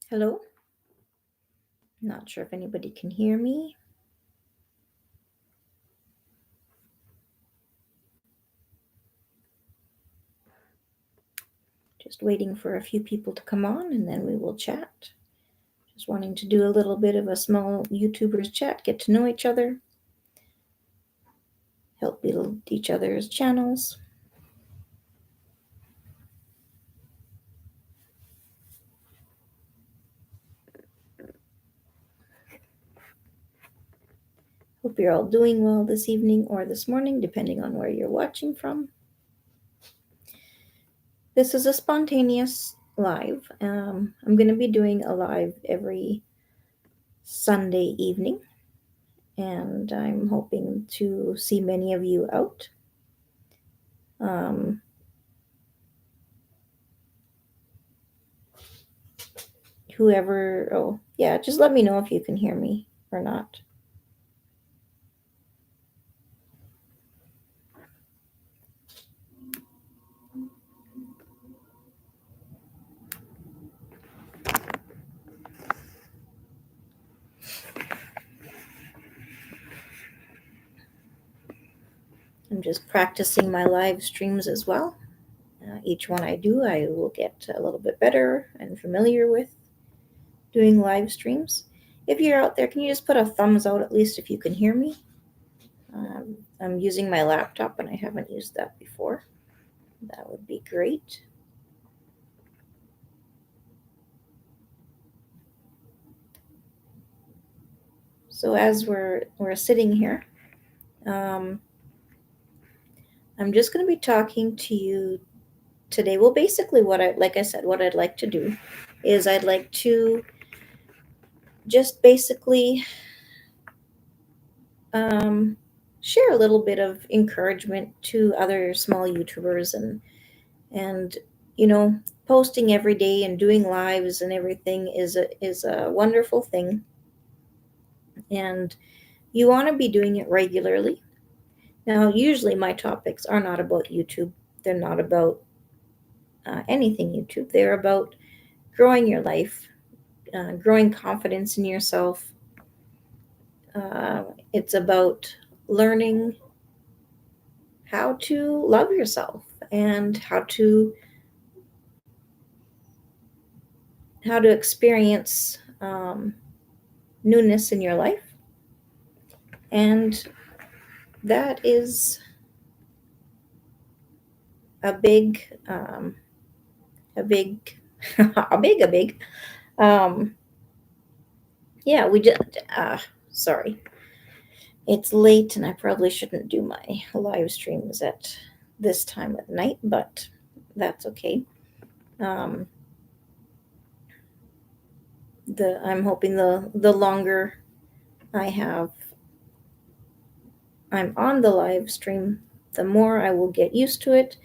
Hello? Not sure if anybody can hear me. Just waiting for a few people to come on and then we will chat. Just wanting to do a little bit of a small YouTubers chat, get to know each other, help build each other's channels. Hope you're all doing well this evening or this morning, depending on where you're watching from. This is a spontaneous live. I'm going to be doing a live every Sunday evening, and I'm hoping to see many of you out. Just let me know if you can hear me or not. I'm just practicing my live streams as well. Each one I do, I will get a little bit better and familiar with doing live streams. If you're out there, can you just put a thumbs out at least if you can hear me? I'm using my laptop and I haven't used that before. That would be great. So as we're sitting here, I'm just going to be talking to you today. Well, basically what I'd like to do is I'd like to just basically share a little bit of encouragement to other small YouTubers and posting every day and doing lives and everything is a wonderful thing, and you want to be doing it regularly. Now, usually my topics are not about YouTube. They're not about anything YouTube. They're about growing your life, growing confidence in yourself. It's about learning how to love yourself and how to experience newness in your life. And that is a big a big we just sorry, it's late and I probably shouldn't do my live streams at this time of night, but that's okay. I'm hoping the longer I'm on the live stream, the more I will get used to it,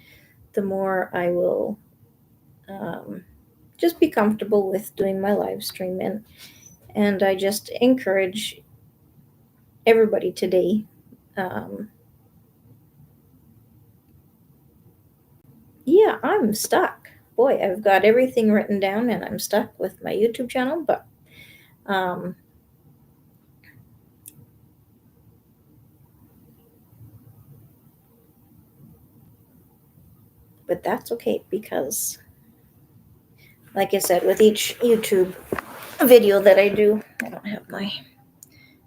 the more I will just be comfortable with doing my live stream. And I just encourage everybody today. I'm stuck. Boy, I've got everything written down and I'm stuck with my YouTube channel, but that's okay, because like I said, with each YouTube video that I do, I don't have my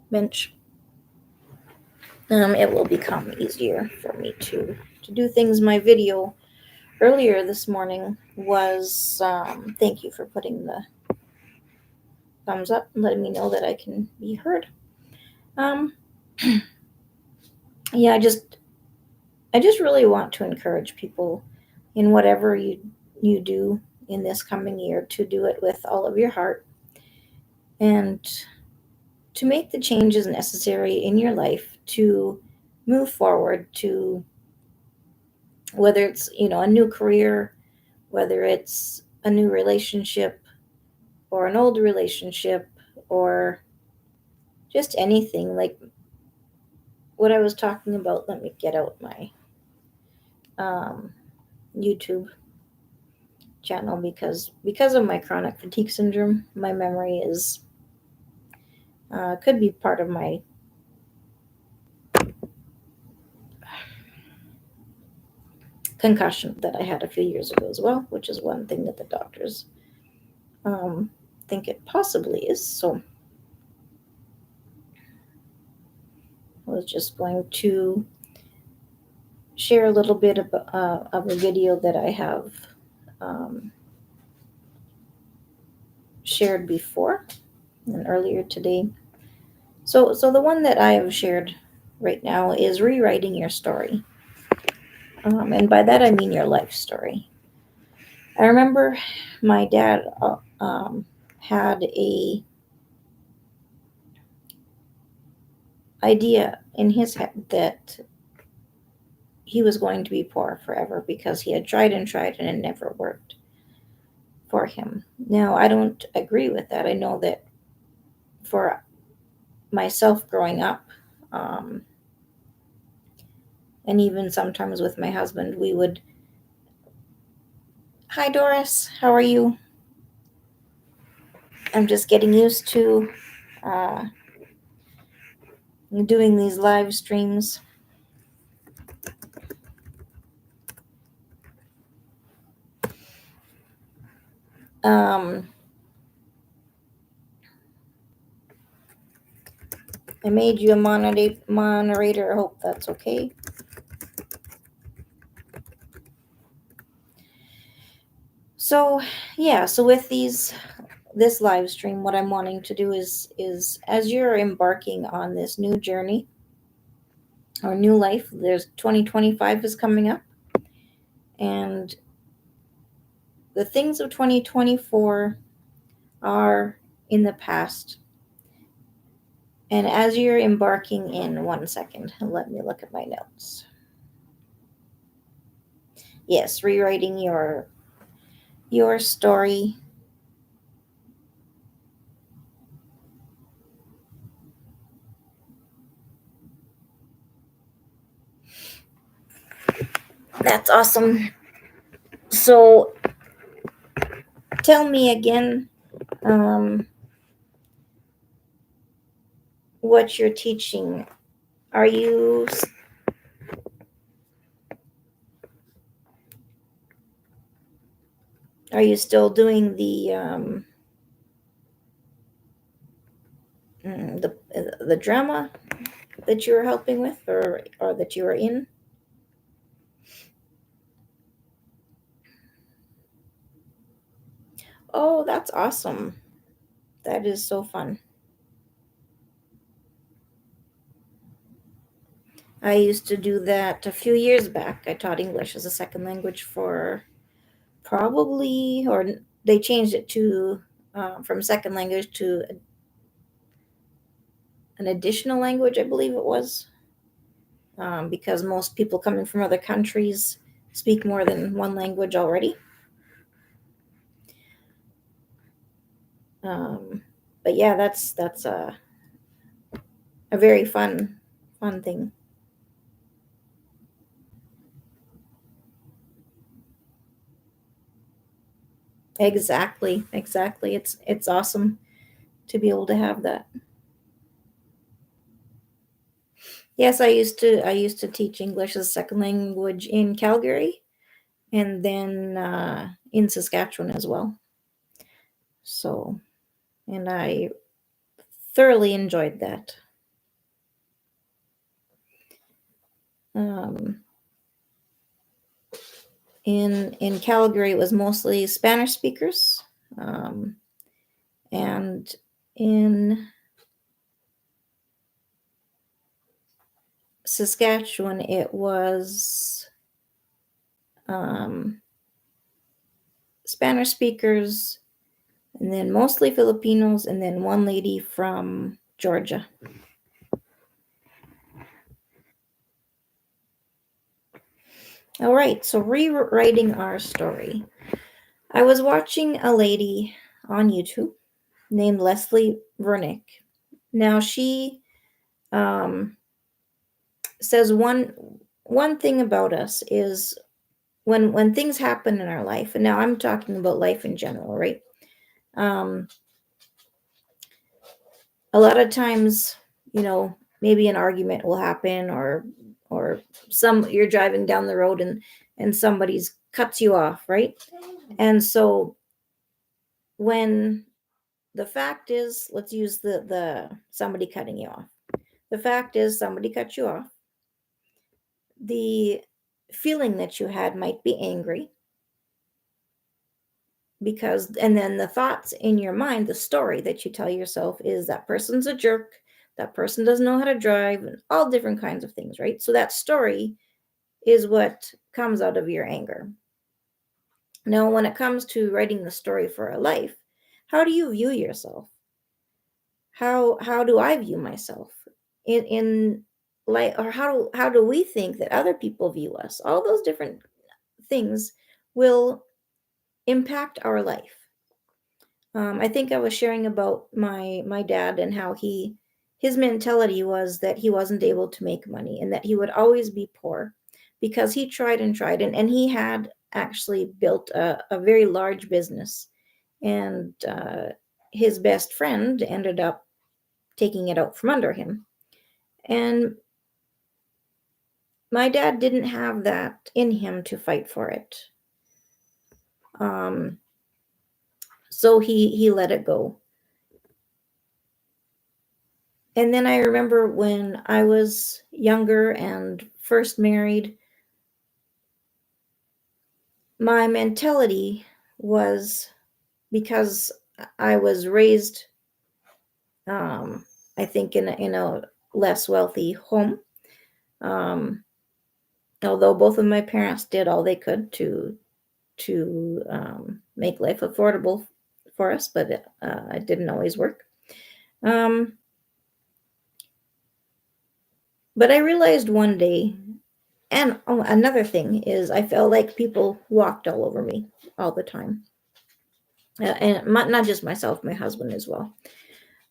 bench. It will become easier for me to do things. My video earlier this morning was thank you for putting the thumbs up and letting me know that I can be heard. I just really want to encourage people in whatever you do in this coming year to do it with all of your heart and to make the changes necessary in your life to move forward, to whether it's a new career, whether it's a new relationship or an old relationship, or just anything like what I was talking about. Let me get out my um, YouTube channel because of my chronic fatigue syndrome. My memory is could be part of my concussion that I had a few years ago as well, which is one thing that the doctors um, think it possibly is. So I was just going to share a little bit of a video that I have um, shared before and earlier today. So the one that I have shared right now is rewriting your story. And by that I mean your life story. I remember my dad had a idea in his head that he was going to be poor forever because he had tried and tried and it never worked for him. Now, I don't agree with that. I know that for myself growing up, um, and even sometimes with my husband, we would, "Hi, Doris, how are you?" I'm just getting used to uh, doing these live streams. Um, I made you a moderator. I hope that's okay. So, yeah, so with this live stream, what I'm wanting to do is as you're embarking on this new journey or new life, there's 2025 is coming up, and the things of 2024 are in the past. And as you're embarking in, one second, let me look at my notes. Yes, rewriting your story. That's awesome. So tell me again what you're teaching. Are you still doing the drama that you were helping with, or that you were in? Oh, that's awesome. That is so fun. I used to do that a few years back. I taught English as a second language for probably, or they changed it to from second language to an additional language, I believe it was, because most people coming from other countries speak more than one language already. Um, but yeah, that's a very fun thing. Exactly. It's awesome to be able to have that. Yes, I used to teach English as a second language in Calgary, and then in Saskatchewan as well. So, and I thoroughly enjoyed that. Um, in Calgary, it was mostly Spanish speakers, um, and in Saskatchewan, it was um, Spanish speakers, and then mostly Filipinos, and then one lady from Georgia. All right, so rewriting our story. I was watching a lady on YouTube named Leslie Vernick. Now she um, says one thing about us is when things happen in our life, and now I'm talking about life in general, right? Um, a lot of times, maybe an argument will happen, or you're driving down the road and somebody's cuts you off, right? And so when the fact is, let's use the somebody cutting you off. The fact is somebody cut you off. The feeling that you had might be angry, and then the thoughts in your mind, the story that you tell yourself is that person's a jerk, that person doesn't know how to drive, and all different kinds of things, right? So that story is what comes out of your anger. Now, when it comes to writing the story for a life, how do you view yourself? How do I view myself in like, or how do we think that other people view us? All those different things will impact our life. I think I was sharing about my dad and how his mentality was that he wasn't able to make money and that he would always be poor because he tried and tried, and he had actually built a very large business, and his best friend ended up taking it out from under him. And my dad didn't have that in him to fight for it. Um, so he let it go. And then I remember when I was younger and first married, my mentality was, because I was raised, I think, in a less wealthy home. Um, Although both of my parents did all they could to make life affordable for us, but it didn't always work. Um, but I realized one day, and another thing is, I felt like people walked all over me all the time, and not just myself, my husband as well.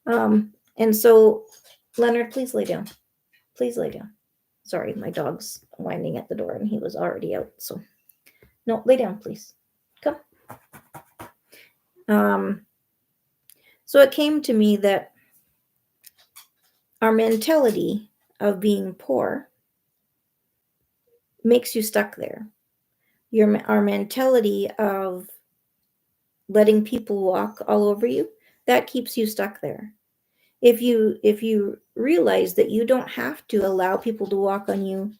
And so, Leonard, please lay down. Please lay down. Sorry, my dog's whining at the door, and he was already out. So, no, lay down, please. Come. Um, so it came to me that our mentality of being poor makes you stuck there. Our mentality of letting people walk all over you, that keeps you stuck there. If you realize that you don't have to allow people to walk on you,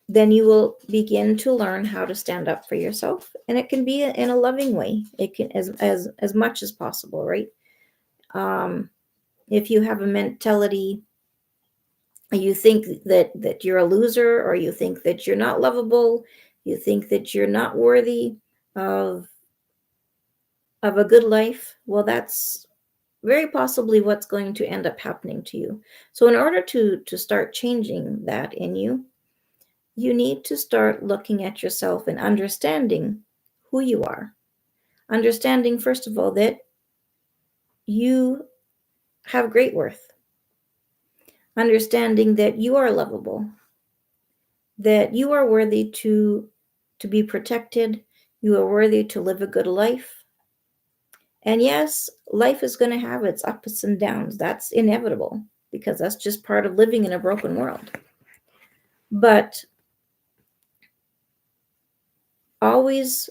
then you will begin to learn how to stand up for yourself, and it can be in a loving way. It can, as much as possible, right? If you have a mentality, you think that you're a loser, or you think that you're not lovable, you think that you're not worthy of a good life, well, that's very possibly what's going to end up happening to you. So in order to start changing that in you, you need to start looking at yourself and understanding who you are. Understanding, first of all, that you have great worth. Understanding that you are lovable, that you are worthy to be protected, you are worthy to live a good life. And yes, life is going to have its ups and downs. That's inevitable, because that's just part of living in a broken world. But always,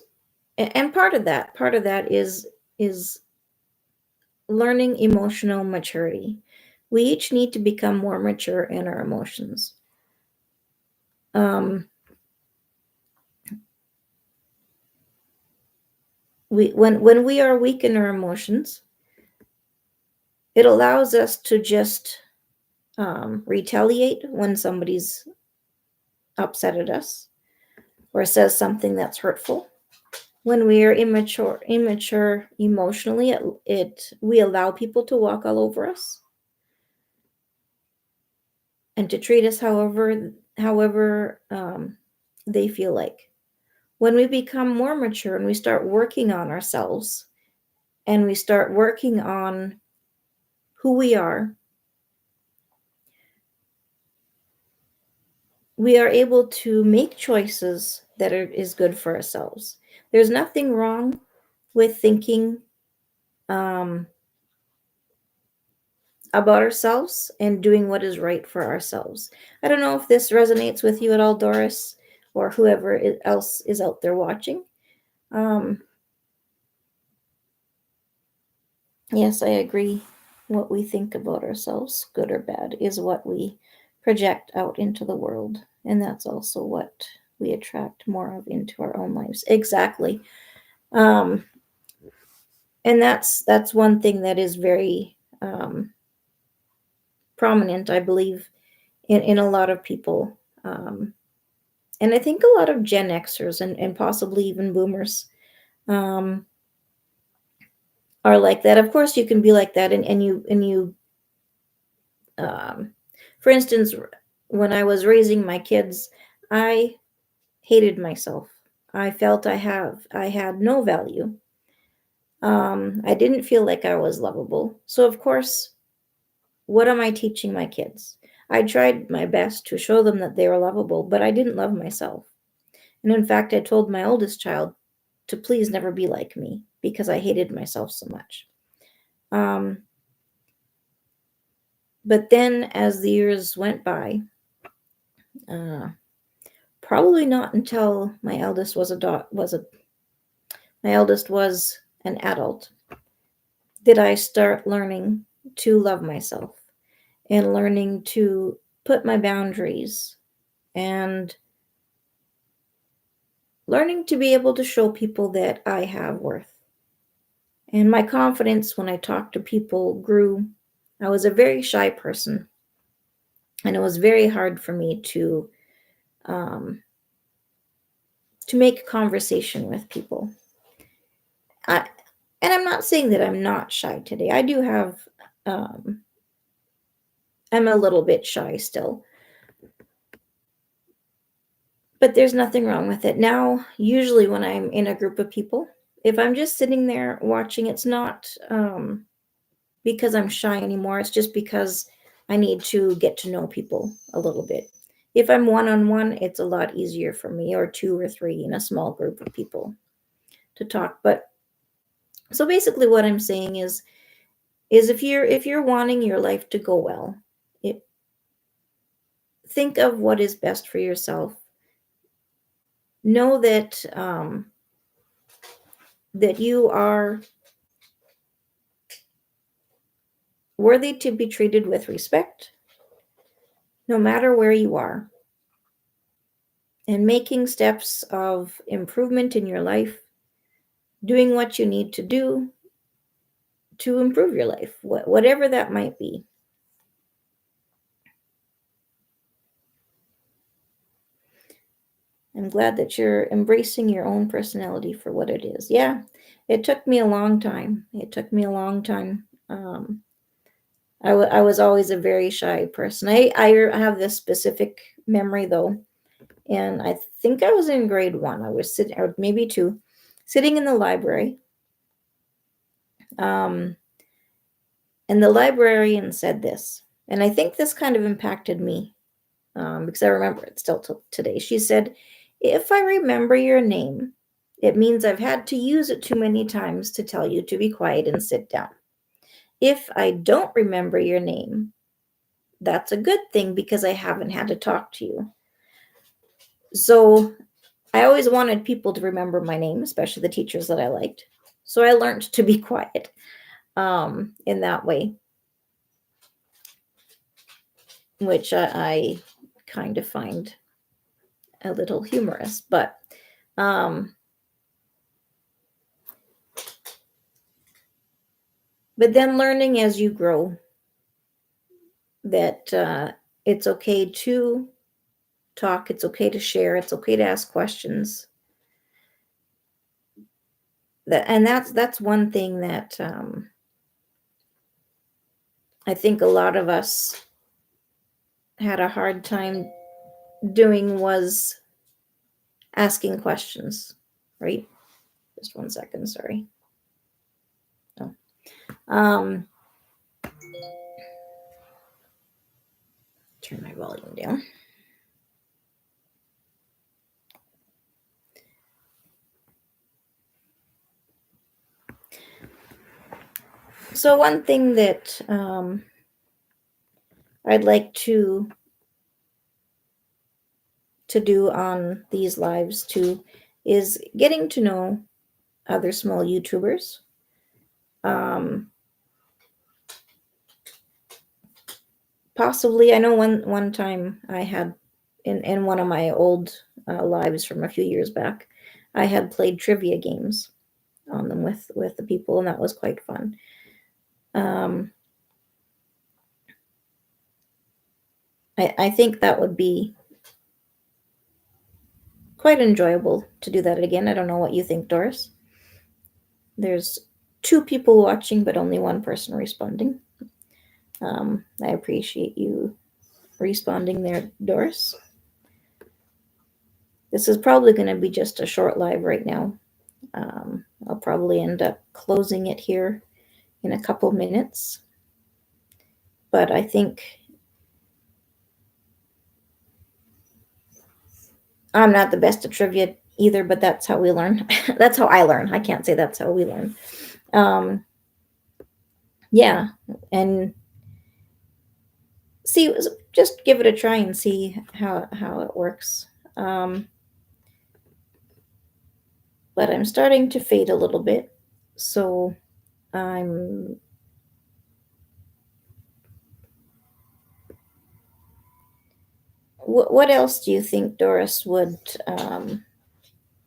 and part of that is learning emotional maturity. We each need to become more mature in our emotions. When we are weak in our emotions, it allows us to just retaliate when somebody's upset at us or says something that's hurtful. When we are immature emotionally, we allow people to walk all over us and to treat us however they feel like. When we become more mature and we start working on ourselves and we start working on who we are, we are able to make choices that is good for ourselves. There's nothing wrong with thinking um, about ourselves and doing what is right for ourselves. I don't know if this resonates with you at all, Doris, or whoever else is out there watching. Um, yes, I agree. What we think about ourselves, good or bad, is what we project out into the world. And that's also what we attract more of into our own lives. Exactly. Um, and that's one thing that is very prominent, I believe, in a lot of people. And I think a lot of Gen Xers and possibly even boomers um, are like that. Of course, you can be like that, and you um, for instance, when I was raising my kids, I hated myself. I felt I had no value. I didn't feel like I was lovable. So of course, what am I teaching my kids? I tried my best to show them that they were lovable, but I didn't love myself. And in fact, I told my oldest child to please never be like me because I hated myself so much. Um, but then, as the years went by, uh, probably not until my eldest my eldest was an adult, did I start learning to love myself and learning to put my boundaries and learning to be able to show people that I have worth. And my confidence when I talked to people grew. I was a very shy person, and it was very hard for me um, to make conversation with people. I, and I'm not saying that I'm not shy today. I do have, um, I'm a little bit shy still, but there's nothing wrong with it. Now, usually when I'm in a group of people, if I'm just sitting there watching, it's not because I'm shy anymore. It's just because I need to get to know people a little bit. If I'm one on one, it's a lot easier for me, or two or three in a small group of people to talk. But so basically, what I'm saying is if you're wanting your life to go well, it, think of what is best for yourself. Know that you are worthy to be treated with respect, no matter where you are, and making steps of improvement in your life, doing what you need to do to improve your life, whatever that might be. I'm glad that you're embracing your own personality for what it is. Yeah, it took me a long time. It took me a long time. I was always a very shy person. I have this specific memory though, and I think I was in grade one. I was sitting, or maybe two, sitting in the library. Um, and the librarian said this, and I think this kind of impacted me because I remember it still today. She said, "If I remember your name, it means I've had to use it too many times to tell you to be quiet and sit down. If I don't remember your name, that's a good thing because I haven't had to talk to you." So I always wanted people to remember my name, especially the teachers that I liked. So I learned to be quiet in that way, which I kind of find a little humorous. Um, but then learning as you grow that it's okay to talk, it's okay to share, it's okay to ask questions. That's one thing that I think a lot of us had a hard time doing was asking questions, right? Just 1 second, sorry. Oh. Um, turn my volume down. So one thing that I'd like to do on these lives too is getting to know other small YouTubers. Um, Possibly, I know one time I had in one of my old lives from a few years back, I had played trivia games on them with the people, and that was quite fun. Um, I think that would be quite enjoyable to do that again. I don't know what you think, Doris. There's two people watching, but only one person responding. I appreciate you responding there, Doris. This is probably going to be just a short live right now. I'll probably end up closing it here in a couple minutes. But I think I'm not the best at trivia either, but that's how we learn. That's how I learn. I can't say that's how we learn. Yeah, and see, just give it a try and see how it works. But I'm starting to fade a little bit, so I'm. What else do you think, Doris, would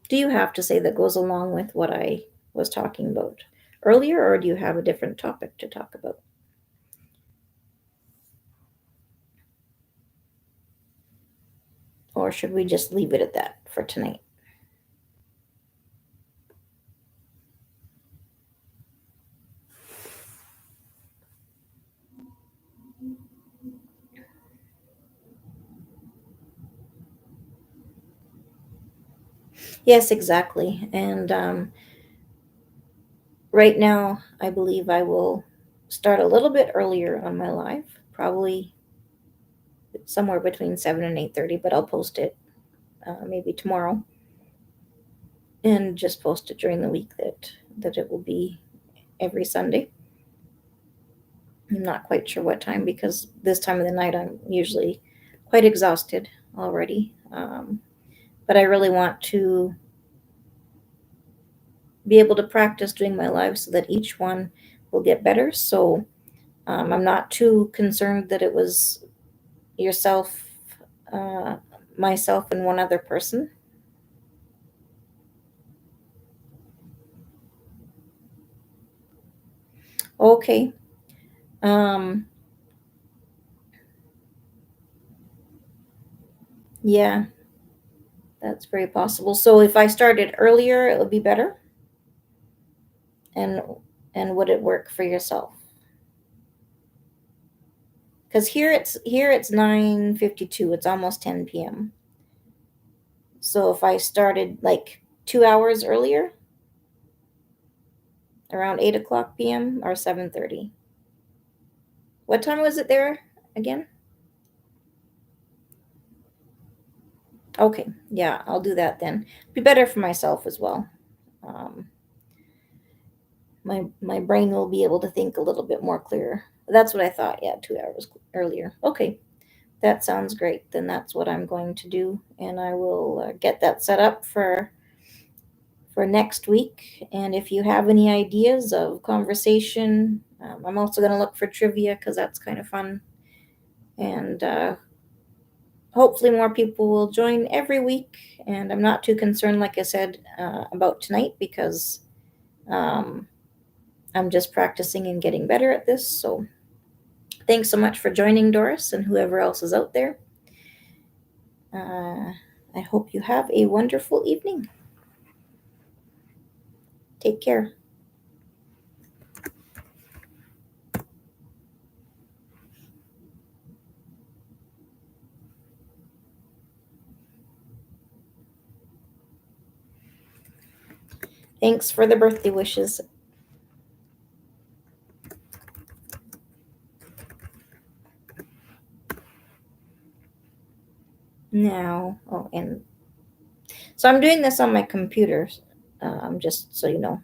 do you have to say that goes along with what I was talking about earlier, or do you have a different topic to talk about? Or should we just leave it at that for tonight? Yes, exactly. And right now, I believe I will start a little bit earlier on my live, probably somewhere between 7 and 8:30. But I'll post it maybe tomorrow, and just post it during the week that it will be every Sunday. I'm not quite sure what time because this time of the night I'm usually quite exhausted already. But I really want to be able to practice doing my live so that each one will get better. So I'm not too concerned that it was yourself, uh, myself, and one other person. Okay. Um, yeah, that's very possible. So if I started earlier, it would be better. And would it work for yourself? Because here it's 9:52. It's almost 10 p.m. So if I started like 2 hours earlier, around 8 o'clock p.m. or 7:30. What time was it there again? Okay, yeah, I'll do that then. Be better for myself as well. Um, my brain will be able to think a little bit more clearer. That's what I thought. Yeah, 2 hours earlier. Okay, that sounds great. Then that's what I'm going to do, and I will get that set up for next week. And if you have any ideas of conversation, I'm also going to look for trivia because that's kind of fun. And hopefully, more people will join every week. And I'm not too concerned, like I said, about tonight because um, I'm just practicing and getting better at this. So, thanks so much for joining, Doris, and whoever else is out there. I hope you have a wonderful evening. Take care. Thanks for the birthday wishes. And so I'm doing this on my computer, just so you know.